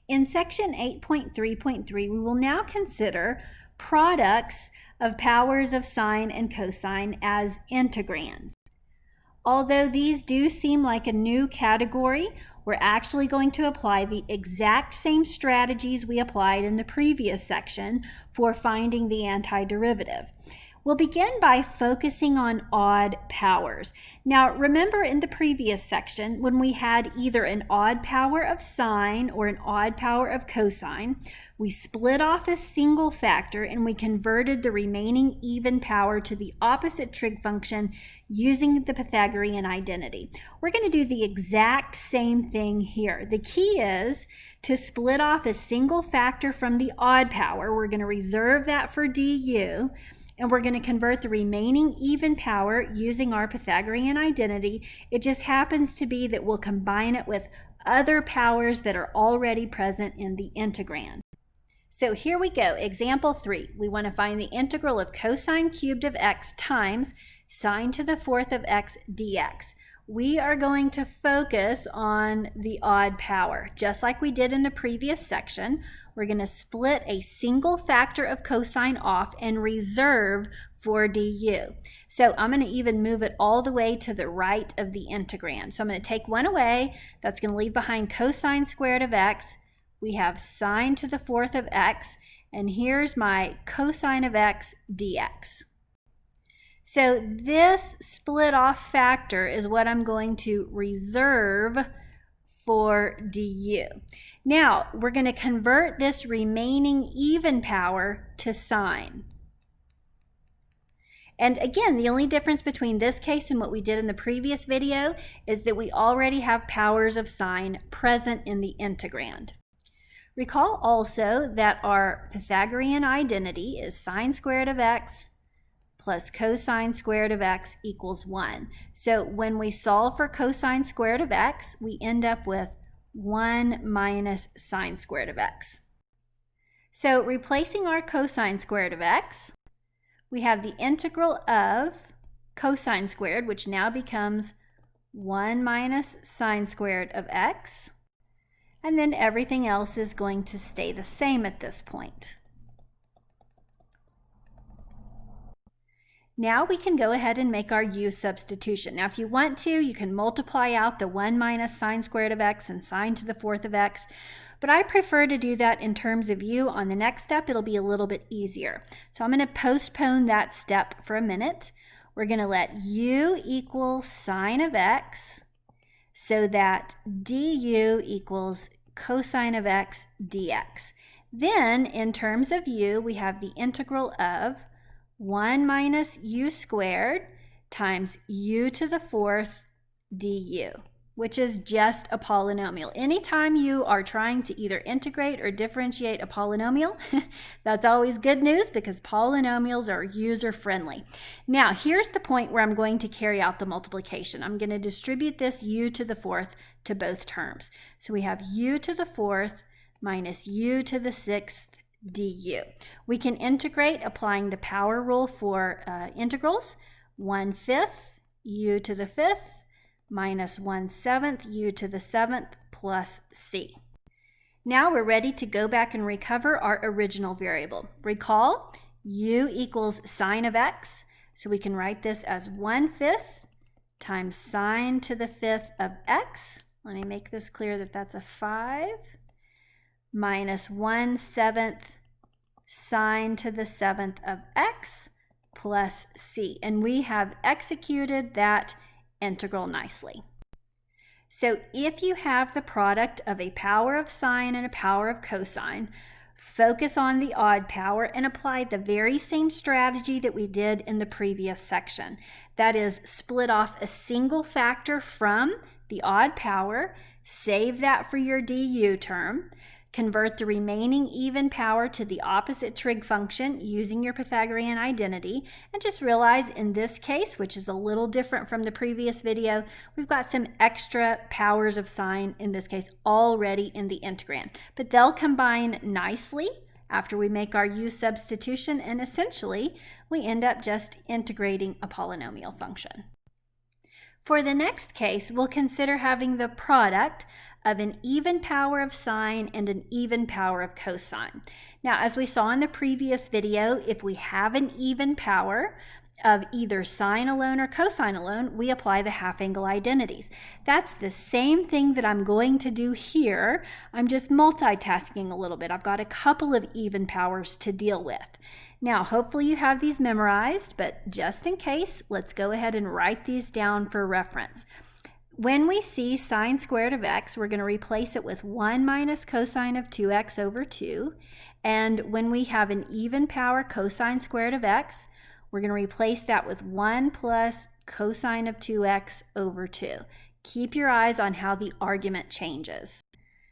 In section 8.3.3, we will now consider products of powers of sine and cosine as integrands. Although these do seem like a new category, we're actually going to apply the exact same strategies we applied in the previous section for finding the antiderivative. We'll begin by focusing on odd powers. Now, remember in the previous section when we had either an odd power of sine or an odd power of cosine, we split off a single factor and we converted the remaining even power to the opposite trig function using the Pythagorean identity. We're going to do the exact same thing here. The key is to split off a single factor from the odd power. We're going to reserve that for du. And we're going to convert the remaining even power using our Pythagorean identity. It just happens to be that we'll combine it with other powers that are already present in the integrand. So here we go, example 3. We want to find the integral of cosine cubed of x times sine to the fourth of x dx. We are going to focus on the odd power. Just like we did in the previous section, we're going to split a single factor of cosine off and reserve for du. So I'm going to even move it all the way to the right of the integrand. So I'm going to take one away. That's going to leave behind cosine squared of x. We have sine to the fourth of x. And here's my cosine of x dx. So this split off factor is what I'm going to reserve for du. Now, we're going to convert this remaining even power to sine. And again, the only difference between this case and what we did in the previous video is that we already have powers of sine present in the integrand. Recall also that our Pythagorean identity is sine squared of x plus cosine squared of x equals 1. So when we solve for cosine squared of x, we end up with 1 minus sine squared of x. So replacing our cosine squared of x, we have the integral of cosine squared, which now becomes 1 minus sine squared of x. And then everything else is going to stay the same at this point. Now we can go ahead and make our u substitution. Now if you want to, you can multiply out the 1 minus sine squared of x and sine to the fourth of x, but I prefer to do that in terms of u. On the next step, it'll be a little bit easier. So I'm going to postpone that step for a minute. We're going to let u equal sine of x so that du equals cosine of x dx. Then in terms of u, we have the integral of 1 minus u squared times u to the fourth du, which is just a polynomial. Anytime you are trying to either integrate or differentiate a polynomial, that's always good news because polynomials are user-friendly. Now, here's the point where I'm going to carry out the multiplication. I'm going to distribute this u to the fourth to both terms. So we have u to the fourth minus u to the sixth du. We can integrate applying the power rule for integrals. 1/5 u to the fifth minus 1/7 u to the seventh plus c. Now we're ready to go back and recover our original variable. Recall, u equals sine of x, so we can write this as 1/5 times sine to the fifth of x. Let me make this clear that that's a 5. Minus 1/7 sine to the seventh of x plus c. And we have executed that integral nicely. So if you have the product of a power of sine and a power of cosine, focus on the odd power and apply the very same strategy that we did in the previous section. That is, split off a single factor from the odd power, save that for your du term, convert the remaining even power to the opposite trig function using your Pythagorean identity, and just realize in this case, which is a little different from the previous video, we've got some extra powers of sine, in this case, already in the integrand. But they'll combine nicely after we make our u substitution, and essentially we end up just integrating a polynomial function. For the next case, we'll consider having the product of an even power of sine and an even power of cosine. Now, as we saw in the previous video, if we have an even power of either sine alone or cosine alone, we apply the half-angle identities. That's the same thing that I'm going to do here. I'm just multitasking a little bit. I've got a couple of even powers to deal with. Now, hopefully you have these memorized, but just in case, let's go ahead and write these down for reference. When we see sine squared of x, we're going to replace it with 1 minus cosine of 2x over 2. And when we have an even power cosine squared of x, we're going to replace that with 1 plus cosine of 2x over 2. Keep your eyes on how the argument changes.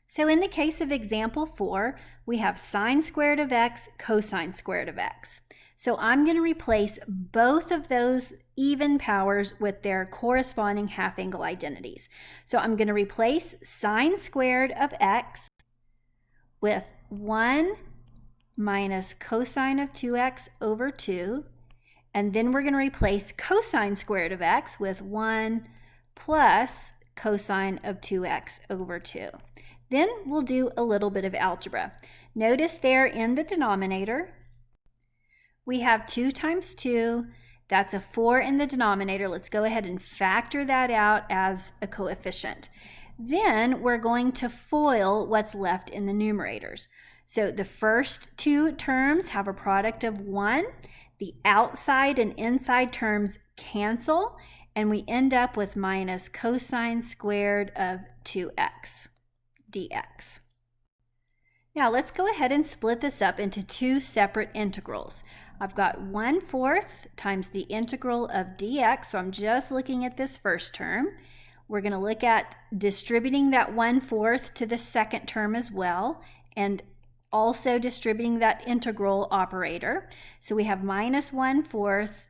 So in the case of example 4, we have sine squared of x, cosine squared of x. So I'm going to replace both of those even powers with their corresponding half-angle identities. So I'm going to replace sine squared of x with 1 minus cosine of 2x over 2. And then we're going to replace cosine squared of x with 1 plus cosine of 2x over 2. Then we'll do a little bit of algebra. Notice there in the denominator, we have 2 times 2. That's a 4 in the denominator. Let's go ahead and factor that out as a coefficient. Then we're going to FOIL what's left in the numerators. So the first 2 terms have a product of 1. The outside and inside terms cancel, and we end up with minus cosine squared of 2x dx. Now let's go ahead and split this up into 2 separate integrals. I've got 1/4 times the integral of dx, so I'm just looking at this first term. We're going to look at distributing that 1/4 to the second term as well, and also distributing that integral operator. So we have minus 1/4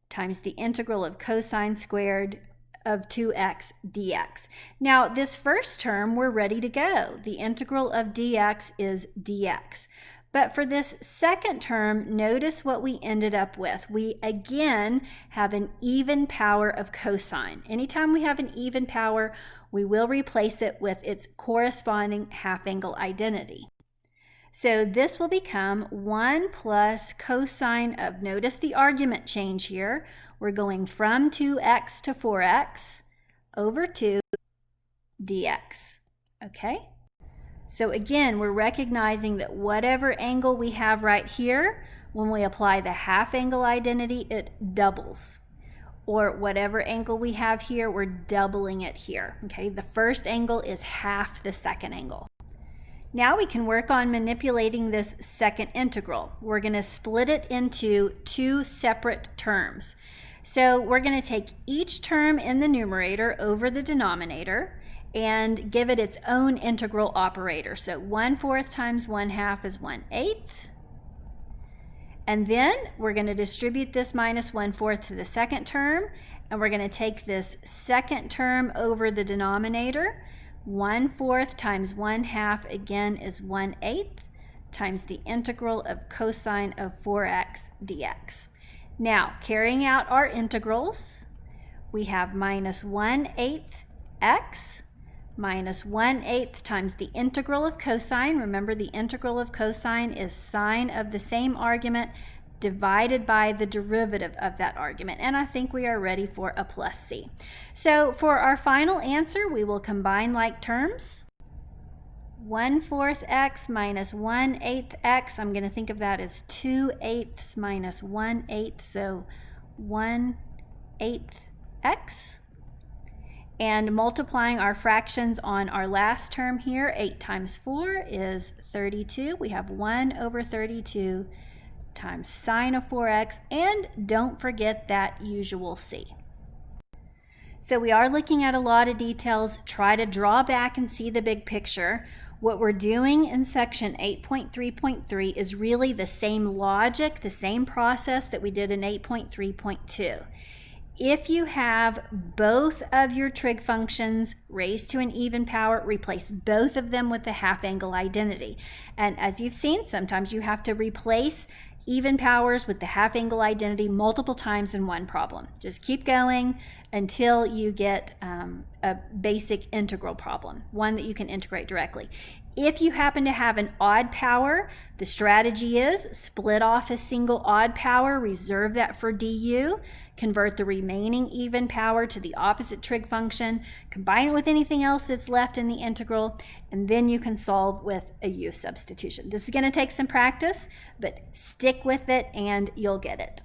times the integral of cosine squared of 2x dx. Now this first term, we're ready to go. The integral of dx is dx. But for this second term, notice what we ended up with. We again have an even power of cosine. Anytime we have an even power, we will replace it with its corresponding half-angle identity. So this will become 1 plus cosine of, notice the argument change here. We're going from 2x to 4x over 2 dx. Okay? So again, we're recognizing that whatever angle we have right here, when we apply the half-angle identity, it doubles. Or whatever angle we have here, we're doubling it here. Okay? The first angle is half the second angle. Now we can work on manipulating this second integral. We're going to split it into 2 separate terms. So we're going to take each term in the numerator over the denominator and give it its own integral operator. So 1/4 times 1/2 is 1/8. And then we're going to distribute this minus 1/4 to the second term, and we're going to take this second term over the denominator. 1/4 times 1/2 again is 1/8 times the integral of cosine of 4x dx. Now, carrying out our integrals, we have minus 1/8 x minus 1/8 times the integral of cosine. Remember, the integral of cosine is sine of the same argument divided by the derivative of that argument. And I think we are ready for a plus c. So for our final answer, we will combine like terms. 1/4 x minus 1/8 x. I'm going to think of that as 2/8 minus 1/8, so 1/8 x. And multiplying our fractions on our last term here, 8 times 4 is 32. We have 1 over 32 times sine of 4x, and don't forget that usual c. So we are looking at a lot of details. Try to draw back and see the big picture. What we're doing in section 8.3.3 is really the same logic, the same process that we did in 8.3.2. If you have both of your trig functions raised to an even power, replace both of them with the half-angle identity. And as you've seen, sometimes you have to replace even powers with the half-angle identity multiple times in one problem. Just keep going. until you get a basic integral problem, one that you can integrate directly. If you happen to have an odd power, the strategy is split off a single odd power, reserve that for du, convert the remaining even power to the opposite trig function, combine it with anything else that's left in the integral, and then you can solve with a u substitution. This is going to take some practice, but stick with it and you'll get it.